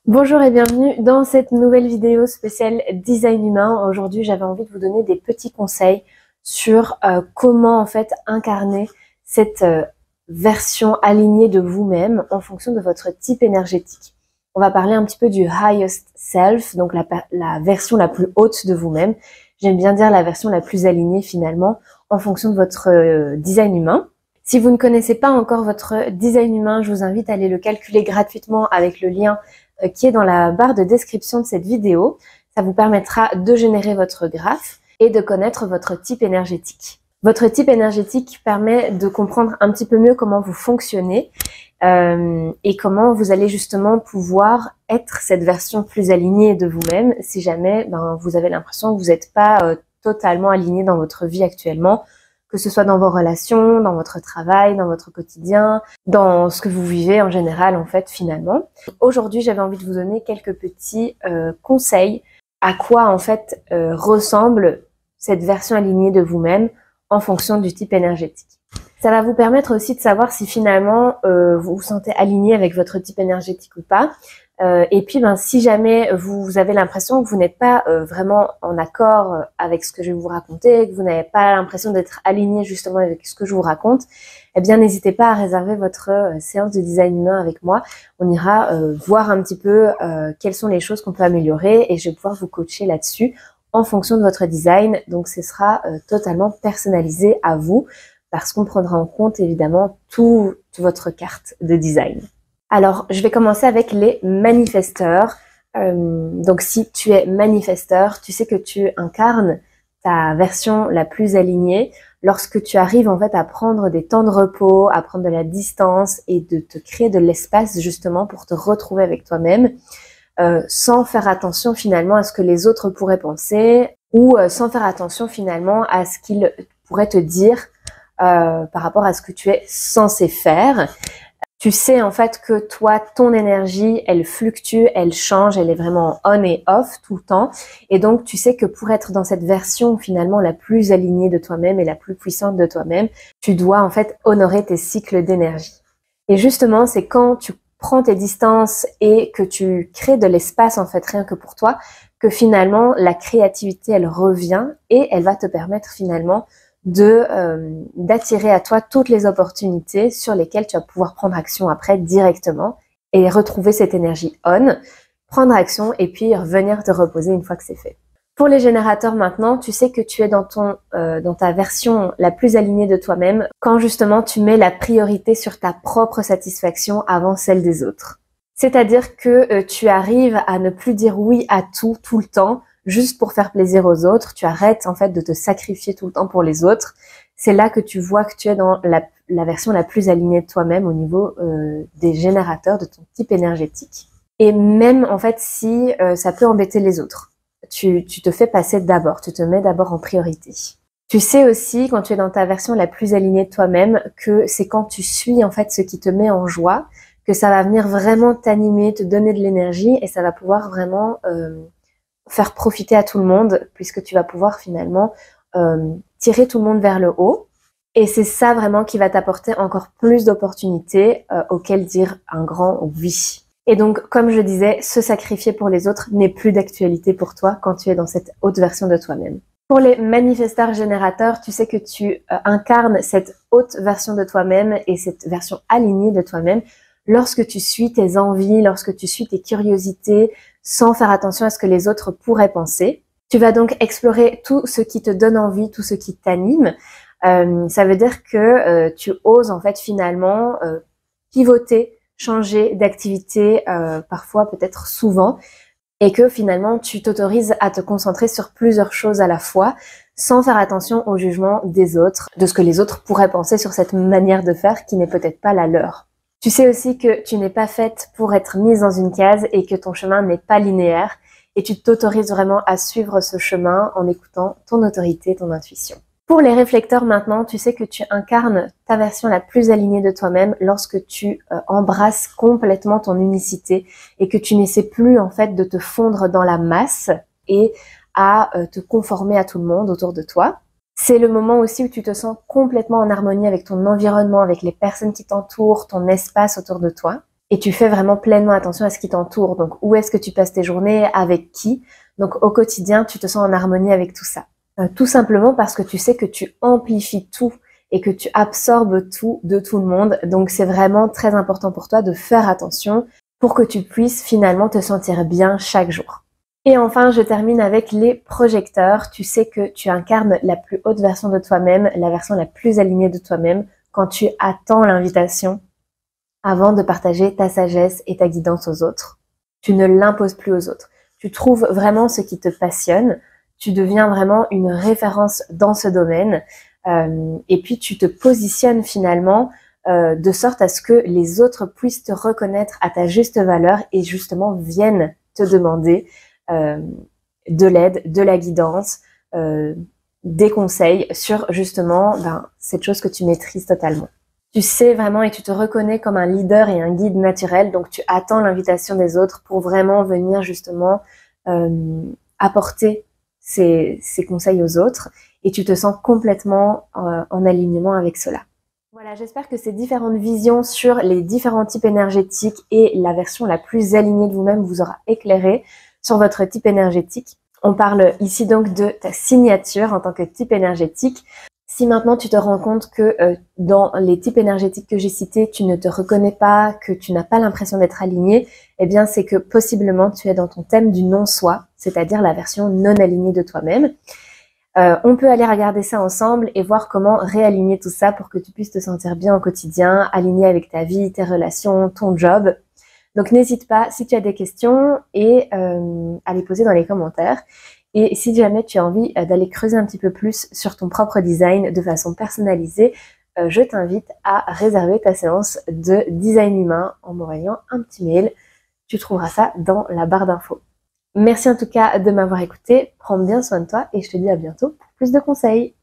Bonjour et bienvenue dans cette nouvelle vidéo spéciale design humain. Aujourd'hui, j'avais envie de vous donner des petits conseils sur comment en fait incarner cette version alignée de vous-même en fonction de votre type énergétique. On va parler un petit peu du highest self, donc la version la plus haute de vous-même. J'aime bien dire la version la plus alignée finalement en fonction de votre design humain. Si vous ne connaissez pas encore votre design humain, je vous invite à aller le calculer gratuitement avec le lien qui est dans la barre de description de cette vidéo. Ça vous permettra de générer votre graphe et de connaître votre type énergétique. Votre type énergétique permet de comprendre un petit peu mieux comment vous fonctionnez et comment vous allez justement pouvoir être cette version plus alignée de vous-même si jamais vous avez l'impression que vous n'êtes pas totalement aligné dans votre vie actuellement, que ce soit dans vos relations, dans votre travail, dans votre quotidien, dans ce que vous vivez en général en fait finalement. Aujourd'hui, j'avais envie de vous donner quelques petits conseils à quoi en fait ressemble cette version alignée de vous-même en fonction du type énergétique. Ça va vous permettre aussi de savoir si finalement vous vous sentez aligné avec votre type énergétique ou pas. Et puis, si jamais vous avez l'impression que vous n'êtes pas vraiment en accord avec ce que je vais vous raconter, que vous n'avez pas l'impression d'être aligné justement avec ce que je vous raconte, eh bien, n'hésitez pas à réserver votre séance de design humain avec moi. On ira voir un petit peu quelles sont les choses qu'on peut améliorer et je vais pouvoir vous coacher là-dessus en fonction de votre design. Donc, ce sera totalement personnalisé à vous parce qu'on prendra en compte évidemment toute votre carte de design. Alors, je vais commencer avec les manifesteurs. Donc, si tu es manifesteur, tu sais que tu incarnes ta version la plus alignée lorsque tu arrives en fait à prendre des temps de repos, à prendre de la distance et de te créer de l'espace justement pour te retrouver avec toi-même, sans faire attention finalement à ce que les autres pourraient penser ou sans faire attention finalement à ce qu'ils pourraient te dire par rapport à ce que tu es censé faire. Tu sais en fait que toi, ton énergie, elle fluctue, elle change, elle est vraiment on et off tout le temps. Et donc, tu sais que pour être dans cette version finalement la plus alignée de toi-même et la plus puissante de toi-même, tu dois en fait honorer tes cycles d'énergie. Et justement, c'est quand tu prends tes distances et que tu crées de l'espace en fait rien que pour toi, que finalement la créativité, elle revient et elle va te permettre finalement d'attirer à toi toutes les opportunités sur lesquelles tu vas pouvoir prendre action après directement et retrouver cette énergie on, prendre action et puis revenir te reposer une fois que c'est fait. Pour les générateurs maintenant, tu sais que tu es dans ta version la plus alignée de toi-même quand justement tu mets la priorité sur ta propre satisfaction avant celle des autres. C'est-à-dire que tu arrives à ne plus dire oui à tout le temps, juste pour faire plaisir aux autres. Tu arrêtes en fait de te sacrifier tout le temps pour les autres. C'est là que tu vois que tu es dans la version la plus alignée de toi-même au niveau des générateurs, de ton type énergétique. Et même en fait si ça peut embêter les autres, tu te fais passer d'abord, tu te mets d'abord en priorité. Tu sais aussi quand tu es dans ta version la plus alignée de toi-même que c'est quand tu suis en fait ce qui te met en joie, que ça va venir vraiment t'animer, te donner de l'énergie et ça va pouvoir vraiment faire profiter à tout le monde puisque tu vas pouvoir finalement tirer tout le monde vers le haut. Et c'est ça vraiment qui va t'apporter encore plus d'opportunités auxquelles dire un grand oui. Et donc, comme je disais, se sacrifier pour les autres n'est plus d'actualité pour toi quand tu es dans cette haute version de toi-même. Pour les manifesteurs générateurs, tu sais que tu incarnes cette haute version de toi-même et cette version alignée de toi-même lorsque tu suis tes envies, lorsque tu suis tes curiosités, sans faire attention à ce que les autres pourraient penser. Tu vas donc explorer tout ce qui te donne envie, tout ce qui t'anime. Ça veut dire que tu oses en fait finalement pivoter, changer d'activité, parfois peut-être souvent, et que finalement tu t'autorises à te concentrer sur plusieurs choses à la fois, sans faire attention au jugement des autres, de ce que les autres pourraient penser sur cette manière de faire qui n'est peut-être pas la leur. Tu sais aussi que tu n'es pas faite pour être mise dans une case et que ton chemin n'est pas linéaire et tu t'autorises vraiment à suivre ce chemin en écoutant ton autorité, ton intuition. Pour les réflecteurs maintenant, tu sais que tu incarnes ta version la plus alignée de toi-même lorsque tu embrasses complètement ton unicité et que tu n'essaies plus en fait de te fondre dans la masse et à te conformer à tout le monde autour de toi. C'est le moment aussi où tu te sens complètement en harmonie avec ton environnement, avec les personnes qui t'entourent, ton espace autour de toi. et tu fais vraiment pleinement attention à ce qui t'entoure. Donc, où est-ce que tu passes tes journées, avec qui? Donc, au quotidien, tu te sens en harmonie avec tout ça. Tout simplement parce que tu sais que tu amplifies tout et que tu absorbes tout de tout le monde. Donc, c'est vraiment très important pour toi de faire attention pour que tu puisses finalement te sentir bien chaque jour. Et enfin, je termine avec les projecteurs. Tu sais que tu incarnes la plus haute version de toi-même, la version la plus alignée de toi-même quand tu attends l'invitation avant de partager ta sagesse et ta guidance aux autres. Tu ne l'imposes plus aux autres. Tu trouves vraiment ce qui te passionne. Tu deviens vraiment une référence dans ce domaine. Et puis tu te positionnes finalement de sorte à ce que les autres puissent te reconnaître à ta juste valeur et justement viennent te demander de l'aide, de la guidance, des conseils sur justement cette chose que tu maîtrises totalement. Tu sais vraiment et tu te reconnais comme un leader et un guide naturel, donc tu attends l'invitation des autres pour vraiment venir justement apporter ces conseils aux autres et tu te sens complètement en alignement avec cela. Voilà, j'espère que ces différentes visions sur les différents types énergétiques et la version la plus alignée de vous-même vous aura éclairé sur votre type énergétique. On parle ici donc de ta signature en tant que type énergétique. Si maintenant tu te rends compte que dans les types énergétiques que j'ai cités, tu ne te reconnais pas, que tu n'as pas l'impression d'être aligné, eh bien c'est que possiblement tu es dans ton thème du non-soi, c'est-à-dire la version non alignée de toi-même. On peut aller regarder ça ensemble et voir comment réaligner tout ça pour que tu puisses te sentir bien au quotidien, aligné avec ta vie, tes relations, ton job. Donc n'hésite pas, si tu as des questions, et à les poser dans les commentaires. Et si jamais tu as envie d'aller creuser un petit peu plus sur ton propre design de façon personnalisée, je t'invite à réserver ta séance de design humain en m'envoyant un petit mail. Tu trouveras ça dans la barre d'infos. Merci en tout cas de m'avoir écouté, prends bien soin de toi et je te dis à bientôt pour plus de conseils.